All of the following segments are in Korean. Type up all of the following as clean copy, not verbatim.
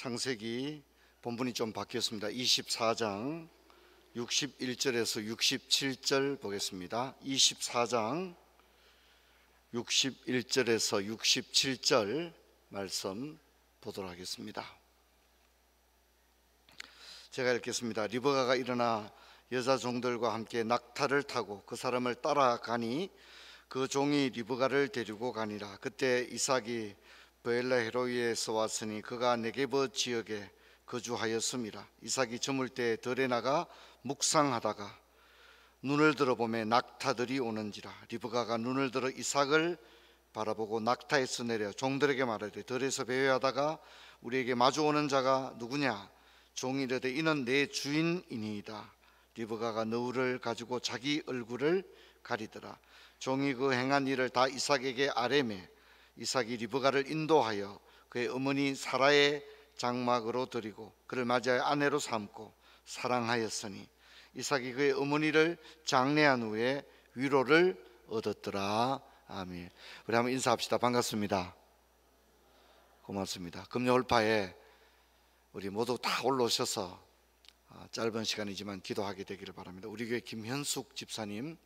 창세기 본문이 좀 바뀌었습니다. 24장 61절에서 67절 보겠습니다. 24장 61절에서 67절 말씀 보도록 하겠습니다. 제가 읽겠습니다. 리브가가 일어나 여자 종들과 함께 낙타를 타고 그 사람을 따라가니 그 종이 리브가를 데리고 가니라. 그때 이삭이 브엘라헤로이에서 왔으니 그가 네게브 지역에 거주하였음이라. 이삭이 저물 때 들에 나가 묵상하다가 눈을 들어보매 낙타들이 오는지라. 리브가가 눈을 들어 이삭을 바라보고 낙타에서 내려 종들에게 말하되 들에서 배회하다가 우리에게 마주오는 자가 누구냐? 종이 이르되 이는 내 주인이니이다. 리브가가 너울을 가지고 자기 얼굴을 가리더라. 종이 그 행한 일을 다 이삭에게 아뢰매 이삭이 리브가를 인도하여 그의 어머니 사라의 장막으로 드리고 그를 맞이하여 아내로 삼고 사랑하였으니 이삭이 그의 어머니를 장례한 후에 위로를 얻었더라. 아멘. 우리 한번 인사합시다. 반갑습니다. 고맙습니다. 금요일파에 우리 모두 다 올라오셔서 짧은 시간이지만 기도하게 되기를 바랍니다. 우리 교회 김현숙 집사님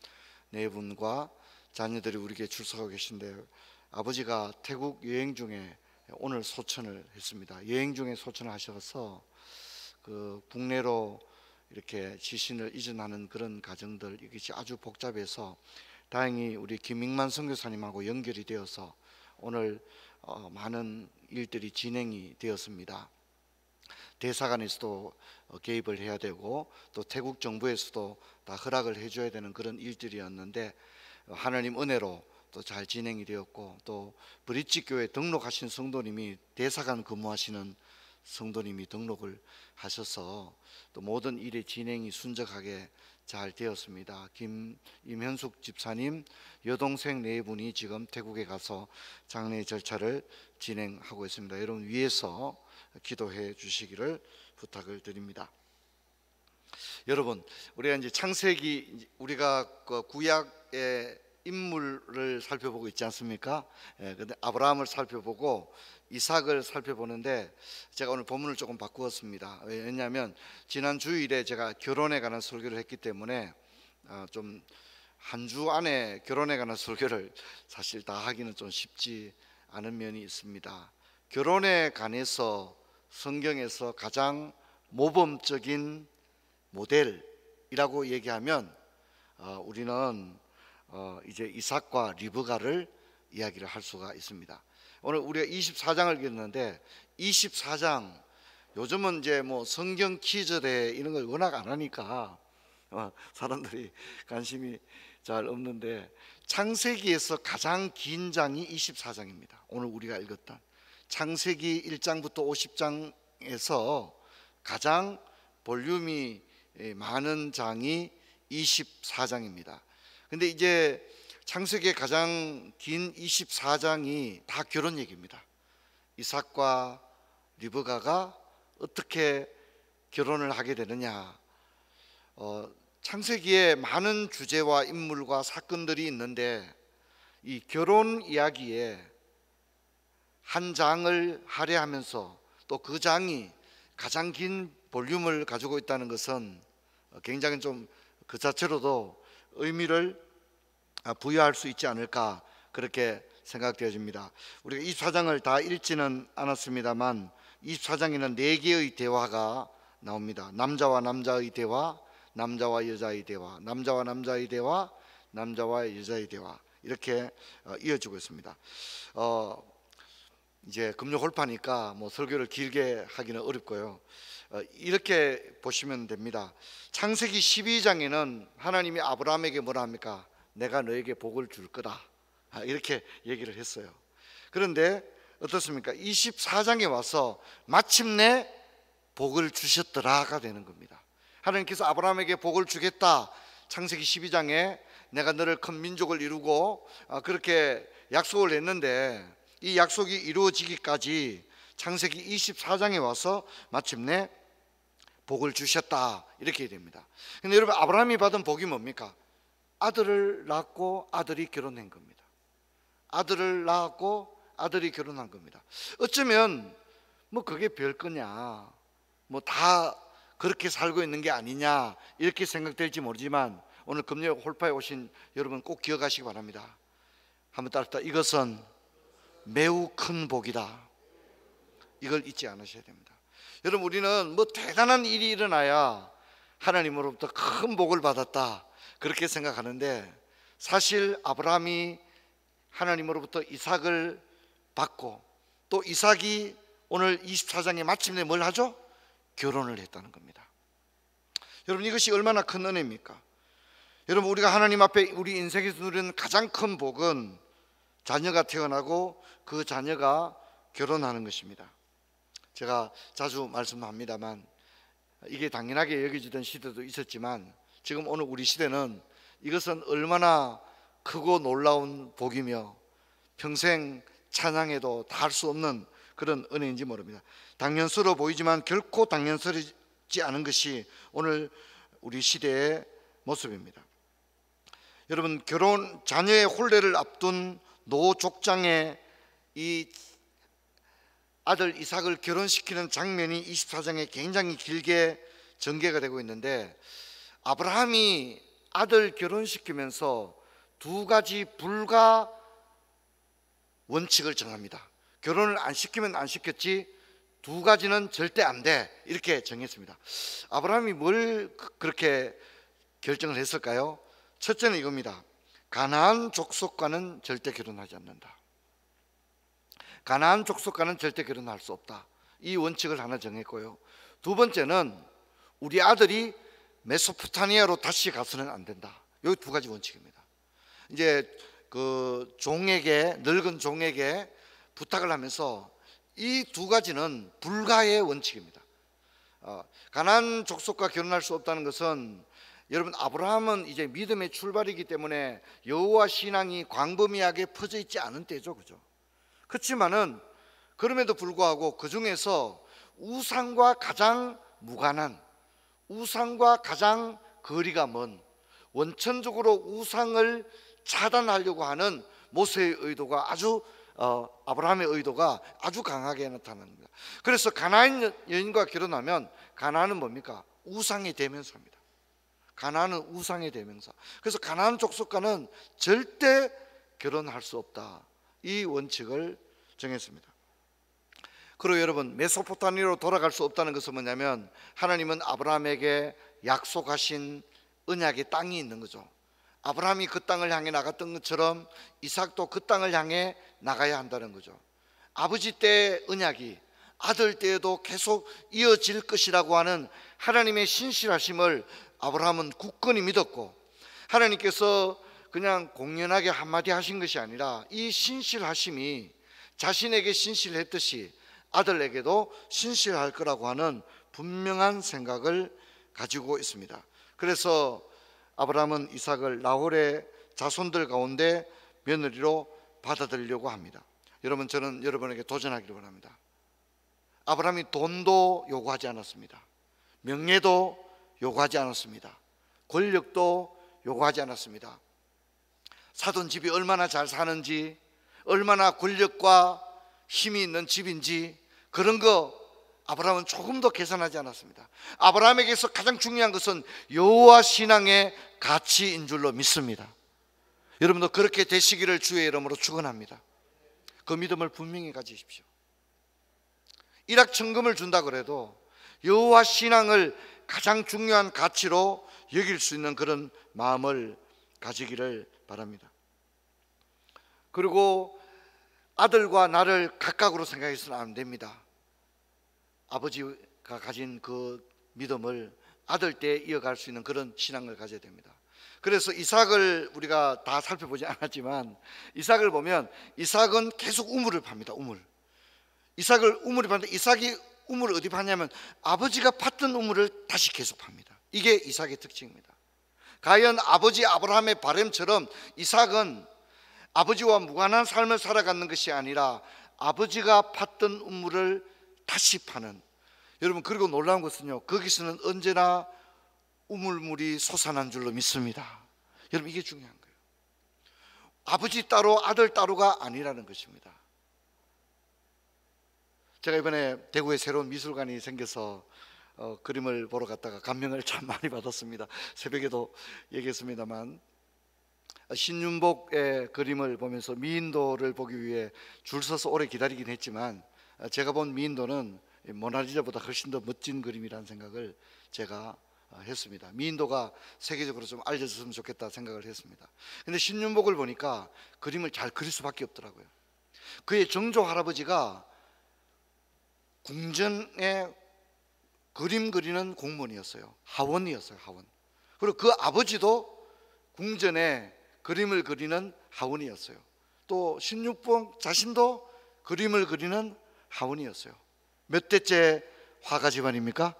네 분과 자녀들이 우리 교회에 출석하고 계신데 아버지가 태국 여행 중에 오늘 소천을 했습니다. 여행 중에 소천을 하셔서 그 국내로 이렇게 지신을 이전하는 그런 과정들 이것이 아주 복잡해서 다행히 우리 김익만 선교사님하고 연결이 되어서 오늘 많은 일들이 진행이 되었습니다. 대사관에서도 개입을 해야 되고 또 태국 정부에서도 다 허락을 해줘야 되는 그런 일들이었는데 하나님 은혜로 또 잘 진행이 되었고 또 브릿지 교회 등록하신 성도님이 대사관 근무하시는 성도님이 등록을 하셔서 또 모든 일의 진행이 순적하게 잘 되었습니다. 임현숙 집사님 여동생 네 분이 지금 태국에 가서 장례 절차를 진행하고 있습니다. 여러분 위에서 기도해 주시기를 부탁을 드립니다. 여러분 우리가 이제 창세기 우리가 그 구약의 인물을 살펴보고 있지 않습니까? 근데 아브라함을 살펴보고 이삭을 살펴보는데 제가 오늘 본문을 조금 바꾸었습니다. 왜냐하면 지난 주일에 제가 결혼에 관한 설교를 했기 때문에 좀 한 주 안에 결혼에 관한 설교를 사실 다 하기는 좀 쉽지 않은 면이 있습니다. 결혼에 관해서 성경에서 가장 모범적인 모델이라고 얘기하면 우리는 이제 이삭과 리브가를 이야기를 할 수가 있습니다. 오늘 우리가 24장을 읽었는데 24장 요즘은 이제 뭐 성경 퀴즈대 이런 걸 워낙 안 하니까 사람들이 관심이 잘 없는데 창세기에서 가장 긴 장이 24장입니다. 오늘 우리가 읽었던 창세기 1장부터 50장에서 가장 볼륨이 많은 장이 24장입니다. 근데 이제 창세기의 가장 긴 24장이 다 결혼 얘기입니다. 이삭과 리브가가 어떻게 결혼을 하게 되느냐. 창세기에 많은 주제와 인물과 사건들이 있는데 이 결혼 이야기에 한 장을 할애하면서 또 그 장이 가장 긴 볼륨을 가지고 있다는 것은 굉장히 좀 그 자체로도 의미를 부여할 수 있지 않을까 그렇게 생각되어집니다. 우리가 24장을 다 읽지는 않았습니다만 24장에는 4개의 대화가 나옵니다. 남자와 남자의 대화, 남자와 여자의 대화, 남자와 남자의 대화, 남자와 여자의 대화 이렇게 이어지고 있습니다. 이제 금요 홀파니까 뭐 설교를 길게 하기는 어렵고요. 이렇게 보시면 됩니다. 창세기 12장에는 하나님이 아브라함에게 뭐라 합니까? 내가 너에게 복을 줄 거다 이렇게 얘기를 했어요. 그런데 어떻습니까? 24장에 와서 마침내 복을 주셨더라가 되는 겁니다. 하나님께서 아브라함에게 복을 주겠다. 창세기 12장에 내가 너를 큰 민족을 이루고 그렇게 약속을 했는데 이 약속이 이루어지기까지 창세기 24장에 와서 마침내 복을 주셨다 이렇게 됩니다. 근데 여러분 아브라함이 받은 복이 뭡니까? 아들을 낳고 아들이 결혼한 겁니다. 아들을 낳았고 아들이 결혼한 겁니다. 어쩌면 뭐 그게 별거냐, 뭐 다 그렇게 살고 있는 게 아니냐 이렇게 생각될지 모르지만 오늘 금요일 홀파에 오신 여러분 꼭 기억하시기 바랍니다. 한번 따라합시다. 이것은 매우 큰 복이다. 이걸 잊지 않으셔야 됩니다. 여러분, 우리는 뭐 대단한 일이 일어나야 하나님으로부터 큰 복을 받았다 그렇게 생각하는데, 사실 아브라함이 하나님으로부터 이삭을 받고 또 이삭이 오늘 24장에 마침내 뭘 하죠? 결혼을 했다는 겁니다. 여러분, 이것이 얼마나 큰 은혜입니까? 여러분, 우리가 하나님 앞에 우리 인생에서 누리는 가장 큰 복은 자녀가 태어나고 그 자녀가 결혼하는 것입니다. 제가 자주 말씀합니다만 이게 당연하게 여겨지던 시대도 있었지만 지금 오늘 우리 시대는 이것은 얼마나 크고 놀라운 복이며 평생 찬양해도 다 할 수 없는 그런 은혜인지 모릅니다. 당연스러워 보이지만 결코 당연스럽지 않은 것이 오늘 우리 시대의 모습입니다. 여러분, 결혼 자녀의 혼례를 앞둔 노족장의 이 아들 이삭을 결혼시키는 장면이 24장에 굉장히 길게 전개가 되고 있는데, 아브라함이 아들 결혼시키면서 두 가지 불가 원칙을 정합니다. 결혼을 안 시키면 안 시켰지 두 가지는 절대 안 돼 이렇게 정했습니다. 아브라함이 뭘 그렇게 결정을 했을까요? 첫째는 이겁니다. 가나안 족속과는 절대 결혼하지 않는다. 가나안 족속과는 절대 결혼할 수 없다. 이 원칙을 하나 정했고요. 두 번째는 우리 아들이 메소포타미아로 다시 가서는 안 된다. 여기 두 가지 원칙입니다. 이제 그 종에게, 늙은 종에게 부탁을 하면서 이 두 가지는 불가의 원칙입니다. 가나안 족속과 결혼할 수 없다는 것은, 여러분, 아브라함은 이제 믿음의 출발이기 때문에 여호와 신앙이 광범위하게 퍼져 있지 않은 때죠, 그죠? 그렇지만은 그럼에도 불구하고 그 중에서 우상과 가장 무관한, 우상과 가장 거리가 먼, 원천적으로 우상을 차단하려고 하는 모세의 의도가 아브라함의 의도가 아주 강하게 나타납니다. 그래서 가나안 여인과 결혼하면, 가나안은 뭡니까? 우상의 대명사입니다. 가나안은 우상의 대명사. 그래서 가나안 족속과는 절대 결혼할 수 없다. 이 원칙을 정했습니다. 그리고 여러분, 메소포타미아로 돌아갈 수 없다는 것은 뭐냐면, 하나님은 아브라함에게 약속하신 언약의 땅이 있는 거죠. 아브라함이 그 땅을 향해 나갔던 것처럼 이삭도 그 땅을 향해 나가야 한다는 거죠. 아버지 때의 언약이 아들 때에도 계속 이어질 것이라고 하는 하나님의 신실하심을 아브라함은 굳건히 믿었고, 하나님께서 그냥 공연하게 한마디 하신 것이 아니라 이 신실하심이 자신에게 신실했듯이 아들에게도 신실할 거라고 하는 분명한 생각을 가지고 있습니다. 그래서 아브라함은 이삭을 나홀의 자손들 가운데 며느리로 받아들이려고 합니다. 여러분, 저는 여러분에게 도전하기를 원합니다. 아브라함이 돈도 요구하지 않았습니다. 명예도 요구하지 않았습니다. 권력도 요구하지 않았습니다. 사돈 집이 얼마나 잘 사는지, 얼마나 권력과 힘이 있는 집인지 그런 거 아브라함은 조금도 계산하지 않았습니다. 아브라함에게서 가장 중요한 것은 여호와 신앙의 가치인 줄로 믿습니다. 여러분도 그렇게 되시기를 주의 이름으로 축원합니다. 그 믿음을 분명히 가지십시오. 일확천금을 준다 그래도 여호와 신앙을 가장 중요한 가치로 여길 수 있는 그런 마음을 가지기를 바랍니다. 그리고 아들과 나를 각각으로 생각해서는 안 됩니다. 아버지가 가진 그 믿음을 아들 때 이어갈 수 있는 그런 신앙을 가져야 됩니다. 그래서 이삭을 우리가 다 살펴보지 않았지만, 이삭을 보면 이삭은 계속 우물을 팝니다. 이삭을 우물이 파는데, 이삭이 우물을 어디 파냐면 아버지가 팠던 우물을 다시 계속 팝니다. 이게 이삭의 특징입니다. 과연 아버지 아브라함의 바람처럼 이삭은 아버지와 무관한 삶을 살아가는 것이 아니라 아버지가 팠던 우물을 다시 파는, 여러분, 그리고 놀라운 것은요, 거기서는 언제나 우물물이 솟아난 줄로 믿습니다. 여러분, 이게 중요한 거예요. 아버지 따로 아들 따로가 아니라는 것입니다. 제가 이번에 대구에 새로운 미술관이 생겨서 그림을 보러 갔다가 감명을 참 많이 받았습니다. 새벽에도 얘기했습니다만, 신윤복의 그림을 보면서 미인도를 보기 위해 줄 서서 오래 기다리긴 했지만, 제가 본 미인도는 모나리자보다 훨씬 더 멋진 그림이라는 생각을 제가 했습니다. 미인도가 세계적으로 좀 알려졌으면 좋겠다 생각을 했습니다. 근데 신윤복을 보니까 그림을 잘 그릴 수밖에 없더라고요. 그의 정조 할아버지가 궁전에 그림 그리는 공무원이었어요. 하원이었어요. 하원. 그리고 그 아버지도 궁전에 그림을 그리는 하원이었어요. 또 신윤복 자신도 그림을 그리는 하원이었어요. 몇 대째 화가 집안입니까?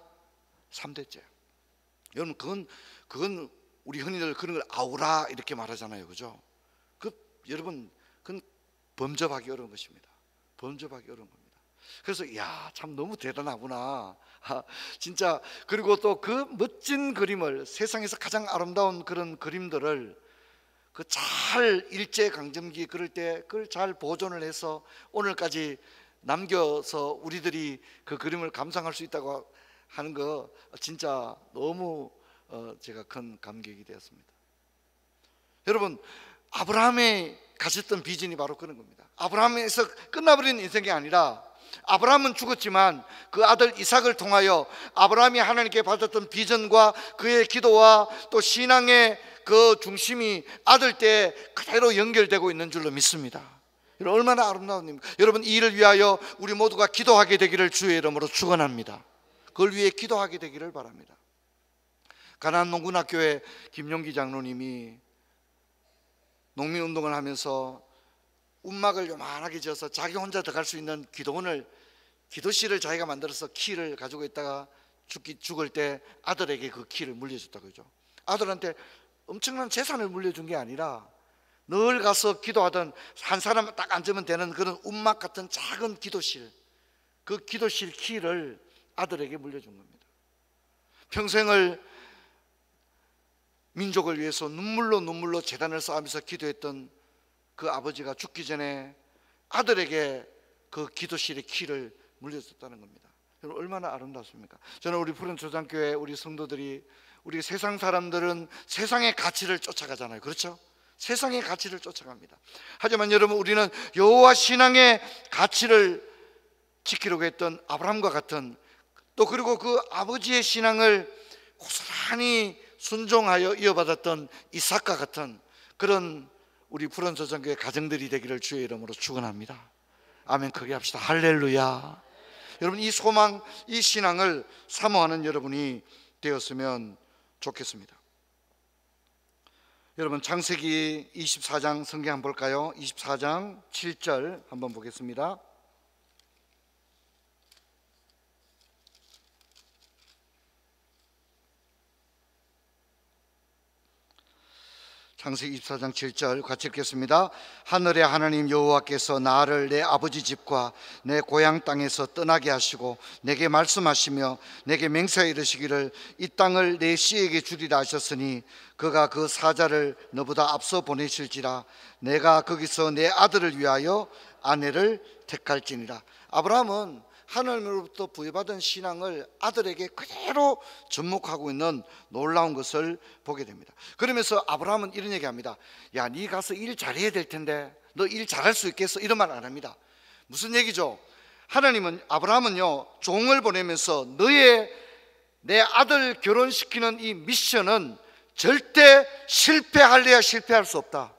3대째. 여러분, 그건 우리 흔히들 그런 걸 아우라 이렇게 말하잖아요, 그죠? 여러분, 그건 범접하기 어려운 것입니다. 범접하기 어려운 겁니다. 그래서 참 너무 대단하구나. 진짜. 그리고 또 그 멋진 그림을, 세상에서 가장 아름다운 그런 그림들을 그 잘 일제강점기 그럴 때 그걸 잘 보존을 해서 오늘까지 남겨서 우리들이 그 그림을 감상할 수 있다고 하는 거 진짜 너무 제가 큰 감격이 되었습니다. 여러분, 아브라함이 가졌던 비전이 바로 그런 겁니다. 아브라함에서 끝나버린 인생이 아니라, 아브라함은 죽었지만 그 아들 이삭을 통하여 아브라함이 하나님께 받았던 비전과 그의 기도와 또 신앙의 그 중심이 아들 때 그대로 연결되고 있는 줄로 믿습니다. 여러분, 얼마나 아름다운 일입니까? 여러분, 이 일을 위하여 우리 모두가 기도하게 되기를 주의 이름으로 축원합니다. 그걸 위해 기도하게 되기를 바랍니다. 가나안 농군학교의 김용기 장로님이 농민운동을 하면서 움막을 요만하게 지어서 자기 혼자 들어갈 수 있는 기도실을 자기가 만들어서 키를 가지고 있다가 죽을 때 아들에게 그 키를 물려줬다고 그러죠. 아들한테 엄청난 재산을 물려준 게 아니라 늘 가서 기도하던, 한 사람 딱 앉으면 되는 그런 움막 같은 작은 기도실, 그 기도실 키를 아들에게 물려준 겁니다. 평생을 민족을 위해서 눈물로 재단을 쌓으면서 기도했던 그 아버지가 죽기 전에 아들에게 그 기도실의 키를 물려줬다는 겁니다. 여러분, 얼마나 아름답습니까? 저는 우리 푸른 초장교회 우리 성도들이, 우리 세상 사람들은 세상의 가치를 쫓아가잖아요, 그렇죠? 세상의 가치를 쫓아갑니다. 하지만 여러분, 우리는 여호와 신앙의 가치를 지키려고 했던 아브라함과 같은, 또 그리고 그 아버지의 신앙을 고스란히 순종하여 이어받았던 이삭과 같은 그런 우리 푸른 초장교회 가정들이 되기를 주의 이름으로 축원합니다. 아멘. 크게 합시다. 할렐루야. 여러분, 이 소망, 이 신앙을 사모하는 여러분이 되었으면 좋겠습니다. 여러분, 창세기 24장 성경 한번 볼까요? 24장 7절 한번 보겠습니다. 창세기 24장 7절 같이 읽겠습니다. 하늘의 하나님 여호와께서 나를 내 아버지 집과 내 고향 땅에서 떠나게 하시고 내게 말씀하시며 내게 맹세하여 이르시기를 이 땅을 내 씨에게 주리라 하셨으니 그가 그 사자를 너보다 앞서 보내실지라 내가 거기서 내 아들을 위하여 아내를 택할지니라. 아브라함은 하나님으로부터 부여받은 신앙을 아들에게 그대로 접목하고 있는 놀라운 것을 보게 됩니다. 그러면서 아브라함은 이런 얘기합니다. 야, 네 가서 일 잘해야 될 텐데 너 일 잘할 수 있겠어? 이런 말 안 합니다. 무슨 얘기죠? 하나님은, 아브라함은요, 종을 보내면서 내 아들 결혼시키는 이 미션은 절대 실패할래야 실패할 수 없다.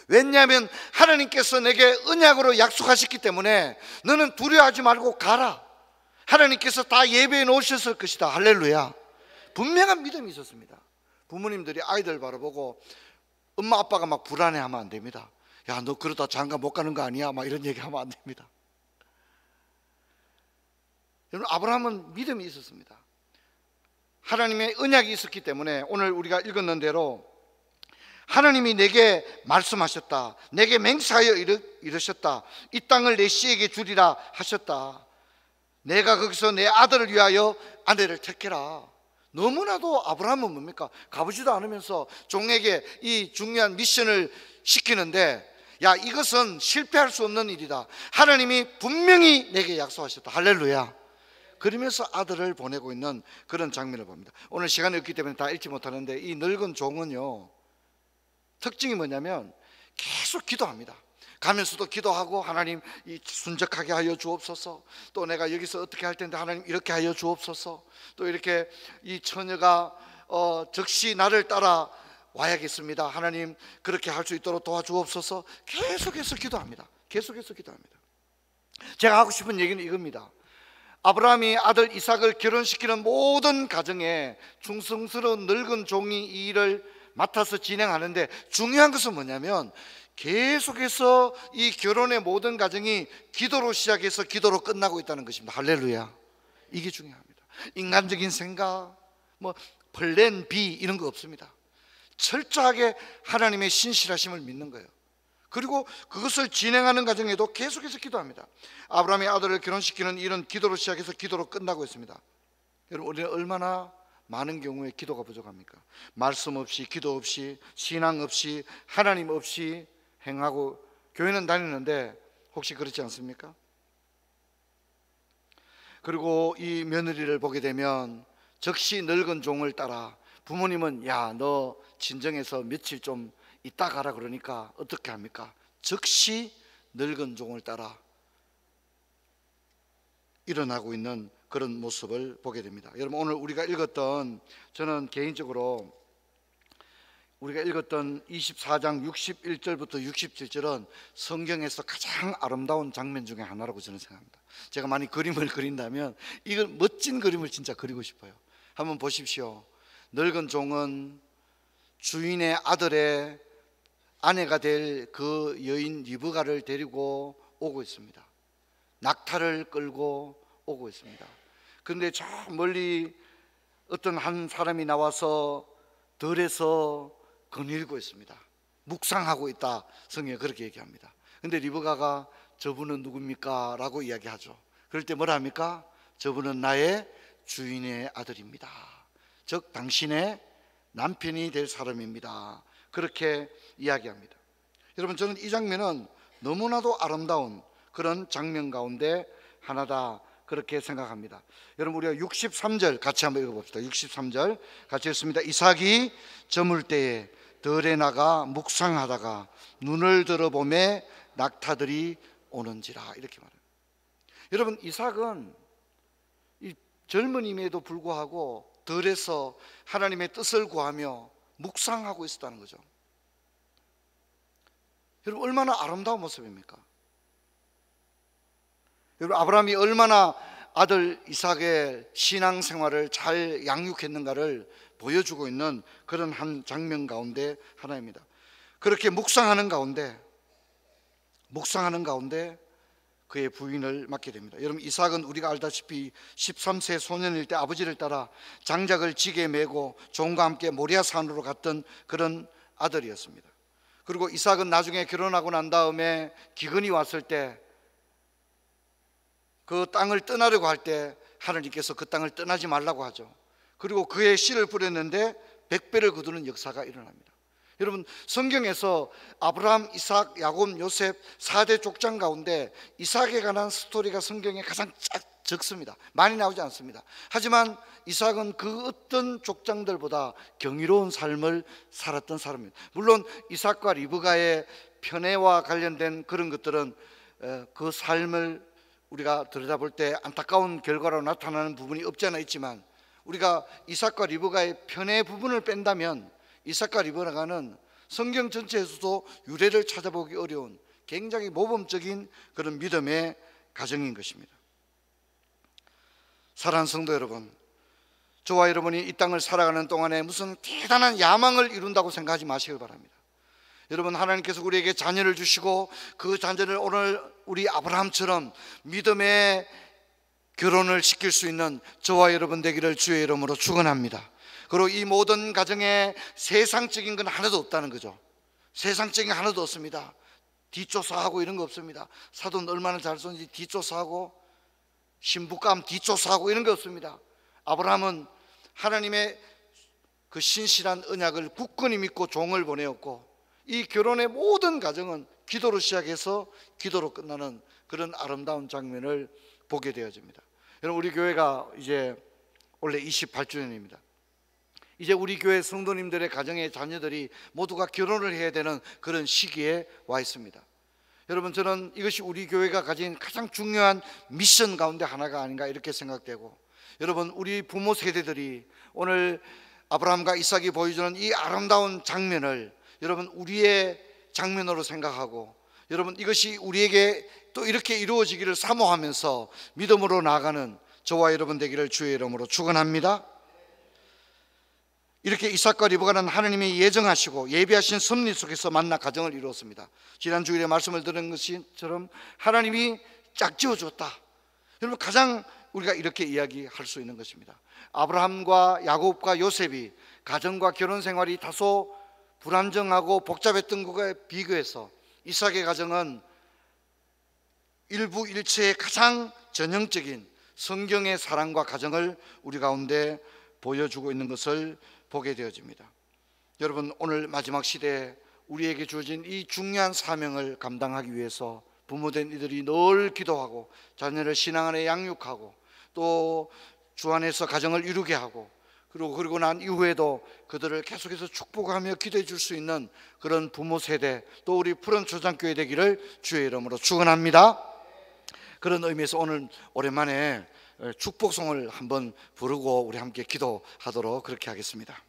왜냐하면 하나님께서 내게 언약으로 약속하셨기 때문에 너는 두려워하지 말고 가라. 하나님께서 다 예배해 놓으셨을 것이다. 할렐루야. 분명한 믿음이 있었습니다. 부모님들이 아이들 바라보고 엄마 아빠가 막 불안해하면 안 됩니다. 야, 너 그러다 장가 못 가는 거 아니야? 막 이런 얘기하면 안 됩니다. 여러분, 아브라함은 믿음이 있었습니다. 하나님의 언약이 있었기 때문에 오늘 우리가 읽었는 대로 하나님이 내게 말씀하셨다. 내게 맹세하여 이르셨다. 이 땅을 내 씨에게 주리라 하셨다. 내가 거기서 내 아들을 위하여 아내를 택해라. 너무나도 아브라함은 뭡니까? 가보지도 않으면서 종에게 이 중요한 미션을 시키는데, 야, 이것은 실패할 수 없는 일이다. 하나님이 분명히 내게 약속하셨다. 할렐루야. 그러면서 아들을 보내고 있는 그런 장면을 봅니다. 오늘 시간이 없기 때문에 다 읽지 못하는데, 이 늙은 종은요, 특징이 뭐냐면 계속 기도합니다. 가면서도 기도하고, 하나님 이 순적하게 하여 주옵소서. 또 내가 여기서 어떻게 할 텐데 하나님 이렇게 하여 주옵소서. 또 이렇게 이 처녀가 즉시 나를 따라 와야겠습니다. 하나님 그렇게 할 수 있도록 도와주옵소서. 계속해서 기도합니다. 계속해서 기도합니다. 제가 하고 싶은 얘기는 이겁니다. 아브라함이 아들 이삭을 결혼시키는 모든 가정에 충성스러운 늙은 종이 이 일을 맡아서 진행하는데, 중요한 것은 뭐냐면 계속해서 이 결혼의 모든 과정이 기도로 시작해서 기도로 끝나고 있다는 것입니다. 할렐루야. 이게 중요합니다. 인간적인 생각, 뭐 플랜 B 이런 거 없습니다. 철저하게 하나님의 신실하심을 믿는 거예요. 그리고 그것을 진행하는 과정에도 계속해서 기도합니다. 아브라함의 아들을 결혼시키는 일은 기도로 시작해서 기도로 끝나고 있습니다. 여러분, 우리는 얼마나 많은 경우에 기도가 부족합니까? 말씀 없이, 기도 없이, 신앙 없이, 하나님 없이 행하고 교회는 다니는데 혹시 그렇지 않습니까? 그리고 이 며느리를 보게 되면 즉시 늙은 종을 따라, 부모님은 야, 너 친정에서 며칠 좀 있다 가라 그러니까 어떻게 합니까? 즉시 늙은 종을 따라 일어나고 있는 그런 모습을 보게 됩니다. 여러분, 오늘 우리가 읽었던, 저는 개인적으로 우리가 읽었던 24장 61절부터 67절은 성경에서 가장 아름다운 장면 중에 하나라고 저는 생각합니다. 제가 많이 그림을 그린다면 이걸 멋진 그림을 진짜 그리고 싶어요. 한번 보십시오. 늙은 종은 주인의 아들의 아내가 될 그 여인 리브가를 데리고 오고 있습니다. 낙타를 끌고 오고 있습니다. 그런데 저 멀리 어떤 한 사람이 나와서 들에서 거닐고 있습니다. 묵상하고 있다. 성경에 그렇게 얘기합니다. 그런데 리브가가 저분은 누굽니까? 라고 이야기하죠. 그럴 때 뭐라 합니까? 저분은 나의 주인의 아들입니다. 즉 당신의 남편이 될 사람입니다. 그렇게 이야기합니다. 여러분, 저는 이 장면은 너무나도 아름다운 그런 장면 가운데 하나다, 그렇게 생각합니다. 여러분, 우리가 63절 같이 한번 읽어봅시다. 63절 같이 읽습니다. 이삭이 저물 때에 들에 나가 묵상하다가 눈을 들어보매 낙타들이 오는지라, 이렇게 말합니다. 여러분, 이삭은 이 젊은임에도 불구하고 들에서 하나님의 뜻을 구하며 묵상하고 있었다는 거죠. 여러분, 얼마나 아름다운 모습입니까? 여러분, 아브라함이 얼마나 아들 이삭의 신앙생활을 잘 양육했는가를 보여주고 있는 그런 한 장면 가운데 하나입니다. 그렇게 묵상하는 가운데 그의 부인을 맡게 됩니다. 여러분, 이삭은 우리가 알다시피 13세 소년일 때 아버지를 따라 장작을 지게 메고 종과 함께 모리아 산으로 갔던 그런 아들이었습니다. 그리고 이삭은 나중에 결혼하고 난 다음에 기근이 왔을 때 그 땅을 떠나려고 할 때 하나님께서 그 땅을 떠나지 말라고 하죠. 그리고 그의 씨를 뿌렸는데 100배를 거두는 역사가 일어납니다. 여러분, 성경에서 아브라함, 이삭, 야곱, 요셉 4대 족장 가운데 이삭에 관한 스토리가 성경에 가장 적습니다. 많이 나오지 않습니다. 하지만 이삭은 그 어떤 족장들보다 경이로운 삶을 살았던 사람입니다. 물론 이삭과 리브가의 편애와 관련된 그런 것들은 그 삶을 우리가 들여다볼 때 안타까운 결과로 나타나는 부분이 없지 않아 있지만, 우리가 이삭과 리브가의 편애 부분을 뺀다면 이삭과 리브가는 성경 전체에서도 유래를 찾아보기 어려운 굉장히 모범적인 그런 믿음의 가정인 것입니다. 사랑하는 성도 여러분, 저와 여러분이 이 땅을 살아가는 동안에 무슨 대단한 야망을 이룬다고 생각하지 마시길 바랍니다. 여러분, 하나님께서 우리에게 자녀를 주시고 그 자녀를 오늘 우리 아브라함처럼 믿음의 결혼을 시킬 수 있는 저와 여러분 되기를 주의 이름으로 축원합니다. 그리고 이 모든 가정에 세상적인 건 하나도 없다는 거죠. 세상적인 게 하나도 없습니다. 뒷조사하고 이런 거 없습니다. 사돈 얼마나 잘 썼는지 뒷조사하고 신부감 뒷조사하고 이런 게 없습니다. 아브라함은 하나님의 그 신실한 언약을 굳건히 믿고 종을 보내었고, 이 결혼의 모든 과정은 기도로 시작해서 기도로 끝나는 그런 아름다운 장면을 보게 되어집니다. 여러분, 우리 교회가 이제 원래 28주년입니다. 이제 우리 교회 성도님들의 가정의 자녀들이 모두가 결혼을 해야 되는 그런 시기에 와 있습니다. 여러분, 저는 이것이 우리 교회가 가진 가장 중요한 미션 가운데 하나가 아닌가 이렇게 생각되고, 여러분, 우리 부모 세대들이 오늘 아브라함과 이삭이 보여주는 이 아름다운 장면을 여러분 우리의 장면으로 생각하고, 여러분 이것이 우리에게 또 이렇게 이루어지기를 사모하면서 믿음으로 나아가는 저와 여러분 되기를 주의 이름으로 축원합니다. 이렇게 이삭과 리브가는 하나님이 예정하시고 예비하신 섭리 속에서 만나 가정을 이루었습니다. 지난 주일에 말씀을 들은 것처럼 하나님이 짝지어 줬다. 여러분, 가장 우리가 이렇게 이야기할 수 있는 것입니다. 아브라함과 야곱과 요셉이 가정과 결혼 생활이 다소 불안정하고 복잡했던 것에 비교해서 이삭의 가정은 일부일체의 가장 전형적인 성경의 사랑과 가정을 우리 가운데 보여주고 있는 것을 보게 되어집니다. 여러분, 오늘 마지막 시대에 우리에게 주어진 이 중요한 사명을 감당하기 위해서 부모된 이들이 늘 기도하고 자녀를 신앙 안에 양육하고 또 주 안에서 가정을 이루게 하고, 그리고 난 이후에도 그들을 계속해서 축복하며 기도해 줄 수 있는 그런 부모 세대, 또 우리 푸른 초장교회 되기를 주의 이름으로 축원합니다. 그런 의미에서 오늘 오랜만에 축복송을 한번 부르고 우리 함께 기도하도록 그렇게 하겠습니다.